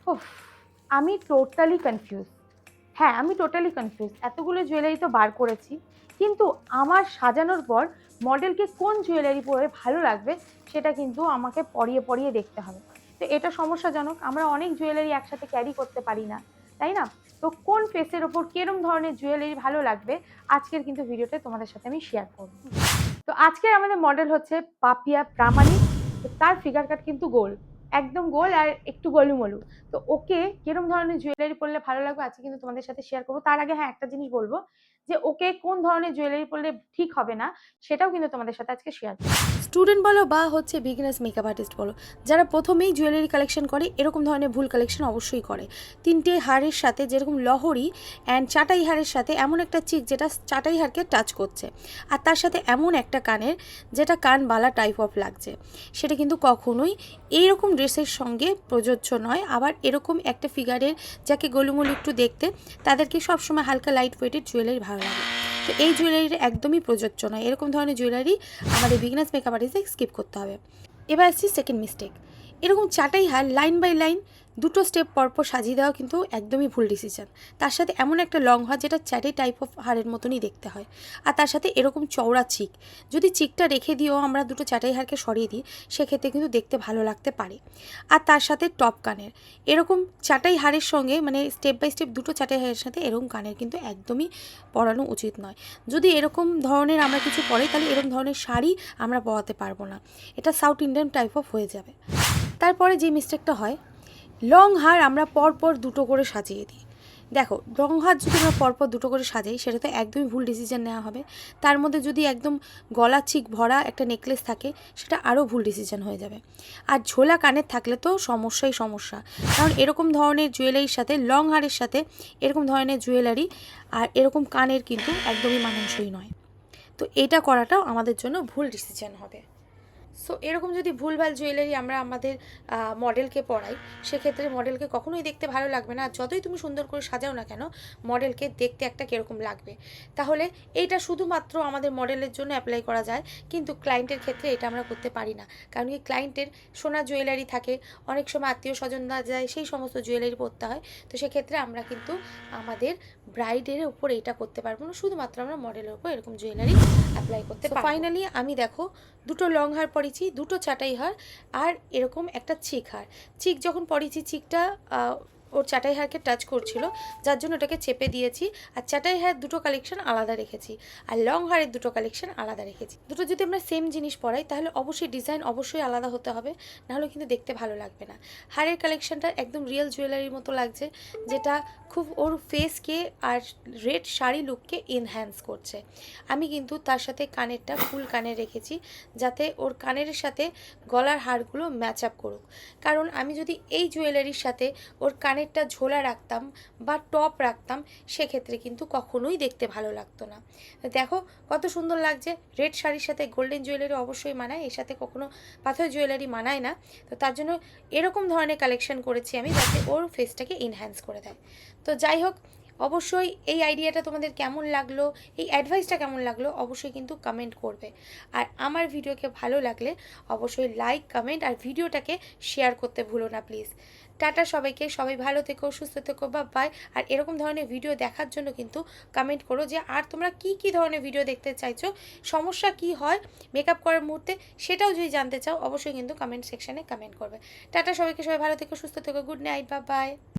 উফ, আমি totally confuse. হ্যাঁ, আমি টোটালি কনফিউজ। এতগুলো জুয়েলারি তো বার করেছি, কিন্তু আমার সাজানোর পর মডেলকে কোন জুয়েলারি পরে ভালো লাগবে সেটা কিন্তু আমাকে পরিয়ে পরিয়ে দেখতে হবে। তো এটা সমস্যাজনক। আমরা অনেক জুয়েলারি একসাথে ক্যারি করতে পারি না, তাই না? তো কোন ফেসের ওপর কিরম ধরনের জুয়েলারি ভালো লাগবে আজকের কিন্তু ভিডিওতে তোমাদের সাথে আমি শেয়ার করব। তো আজকের আমাদের মডেল হচ্ছে পাপিয়া প্রামাণিক। তো তার ফিগার কাট কিন্তু গোল, একদম গোল আর একটু গোলুমলু। তো ওকে কিরম ধরনের জুয়েলারি পরলে ভালো লাগবে আজকে কিন্তু তোমাদের সাথে শেয়ার করবো। তার আগে হ্যাঁ, একটা জিনিস বলবো যে ওকে কোন ধরনের জুয়েলারি পরলে ঠিক হবে না সেটাও কিন্তু তোমাদের সাথে আজকে শেয়ার করবো। স্টুডেন্ট বলো বা হচ্ছে বিগিনার্স মেকআপ আর্টিস্ট বলো, যারা প্রথমেই জুয়েলারি কালেকশন করে এরকম ধরনের ভুল কালেকশন অবশ্যই করে। তিনটে হারের সাথে যেরকম লহরি অ্যান্ড চাটাই হারের সাথে এমন একটা চিক যেটা চাটাই হারকে টাচ করছে, আর তার সাথে এমন একটা কানের যেটা কান বালা টাইপ অফ লাগছে, সেটা কিন্তু কখনোই এইরকম ড্রেসের সঙ্গে প্রযোজ্য নয়। আবার এরকম একটা ফিগারের যাকে গোলুমলু একটু দেখতে, তাদেরকে সবসময় হালকা লাইট ওয়েটেড জুয়েলারি ভালো লাগে। তো এই জুয়েলারিটা একদমই প্রযোজ্য নয়। এরকম ধরনের জুয়েলারি আমাদের বিগিনার্স মেকআপ আর্টিস্টে স্কিপ করতে হবে। এবার আসছি সেকেন্ড মিস্টেক। এরকম চাটাই হার লাইন বাই লাইন দুটো স্টেপ পরপর সাজিয়ে দেওয়া কিন্তু একদমই ভুল ডিসিশন। তার সাথে এমন একটা লং হার যেটা চ্যাটে টাইপ অফ হারের মতনই দেখতে হয়, আর তার সাথে এরকম চওড়া চিক। যদি চিকটা রেখে দিয়েও আমরা দুটো চাটাই হারকে সরিয়ে দিই, সেক্ষেত্রে কিন্তু দেখতে ভালো লাগতে পারে। আর তার সাথে টপ কানের এরকম চাটাই হারের সঙ্গে, মানে স্টেপ বাই স্টেপ দুটো চাটাই হারের সাথে এরকম কানের কিন্তু একদমই পরানো উচিত নয়। যদি এরকম ধরনের আমরা কিছু পরাই, তাহলে এরকম ধরনের শাড়ি আমরা পরাতে পারবো না, এটা সাউথ ইন্ডিয়ান টাইপ অফ হয়ে যাবে। তারপরে যে মিস্টেকটা হয়, লং হার আমরা পরপর দুটো করে সাজিয়ে দিই। দেখো, লং হার যদি আমরা পরপর দুটো করে সাজাই, সেটা তো একদমই ভুল ডিসিশন নেওয়া হবে। তার মধ্যে যদি একদম গলা চিক ভরা একটা নেকলেস থাকে, সেটা আরও ভুল ডিসিশন হয়ে যাবে। আর ঝোলা কানের থাকলে তো সমস্যাই সমস্যা, কারণ এরকম ধরনের জুয়েলারির সাথে লং হারের সাথে এরকম ধরনের জুয়েলারি আর এরকম কানের কিন্তু একদমই মানানসই নয়। তো এটা করাটাও আমাদের জন্য ভুল ডিসিশন হবে। সো এরকম যদি ভুলভাল জুয়েলারি আমরা আমাদের মডেলকে পরাই, সেক্ষেত্রে মডেলকে কখনোই দেখতে ভালো লাগবে না। আর যতই তুমি সুন্দর করে সাজাও না কেন, মডেলকে দেখতে একটা কীরকম লাগবে। তাহলে এইটা শুধুমাত্র আমাদের মডেলের জন্য অ্যাপ্লাই করা যায়, কিন্তু ক্লায়েন্টের ক্ষেত্রে এটা আমরা করতে পারি না। কারণ কি, ক্লায়েন্টের সোনার জুয়েলারি থাকে, অনেক সময় আত্মীয় স্বজনরা যায়, সেই সমস্ত জুয়েলারি পরতে হয়। তো সেক্ষেত্রে আমরা কিন্তু আমাদের ব্রাইডের উপর এইটা করতে পারবো না, শুধুমাত্র আমরা মডেলের উপর এরকম জুয়েলারি অ্যাপ্লাই করতে পারবো। ফাইনালি আমি দেখো দুটো লং হার পরেছি, দুটো চাটাই হার, আর এরকম একটা চিক হার। চিক যখন পরেছি, চিকটা ওর চাটাই হারকে টাচ করছিল, যার জন্য ওটাকে চেপে দিয়েছি। আর চাটাই হার দুটো কালেকশন আলাদা রেখেছি, আর লং হারের দুটো কালেকশন আলাদা রেখেছি। দুটো যদি আমরা সেম জিনিস পরাই, তাহলে অবশ্যই ডিজাইন অবশ্যই আলাদা হতে হবে, নাহলে কিন্তু দেখতে ভালো লাগবে না। হারের কালেকশনটা একদম রিয়েল জুয়েলারির মতো লাগছে, যেটা খুব ওর ফেসকে আর রেড শাড়ি লুককে এনহ্যান্স করছে। আমি কিন্তু তার সাথে কানেরটা ফুল কানের রেখেছি, যাতে ওর কানের সাথে গলার হারগুলো ম্যাচ আপ করুক। কারণ আমি যদি এই জুয়েলারির সাথে ওর কানেরটা ঝোলা রাখতাম বা টপ রাখতাম, সেক্ষেত্রে কিন্তু কখনোই দেখতে ভালো লাগতো না। দেখো কত সুন্দর লাগছে। রেড শাড়ির সাথে গোল্ডেন জুয়েলারি অবশ্যই মানায়, এর সাথে কখনো পাথর জুয়েলারি মানায় না। তো তার জন্য এরকম ধরনের কালেকশন করেছি আমি, যাতে ওর ফেসটাকে এনহ্যান্স করে দেয়। তো যাই হোক, অবশ্যই এই আইডিয়াটা তোমাদের কেমন লাগলো, এই অ্যাডভাইসটা কেমন লাগলো, অবশ্যই কিন্তু কমেন্ট করবে। আর আমার ভিডিওকে ভালো লাগলে অবশ্যই লাইক, কমেন্ট আর ভিডিওটাকে শেয়ার করতে ভুলো না প্লিজ। টাটা সবাইকে, সবাই ভালো থেকো, সুস্থ থেকো, বা বাই। আর এরকম ধরনের ভিডিও দেখার জন্য কিন্তু কমেন্ট করো যে আর তোমরা কী ধরনের ভিডিও দেখতে চাইছো, সমস্যা কি হয় মেকআপ করার মুহূর্তে, সেটাও যদি জানতে চাও অবশ্যই কিন্তু কমেন্ট সেকশানে কমেন্ট করবে। টাটা সবাইকে, সবাই ভালো থেকো, সুস্থ থেকো, গুড নাইট, বা বাই।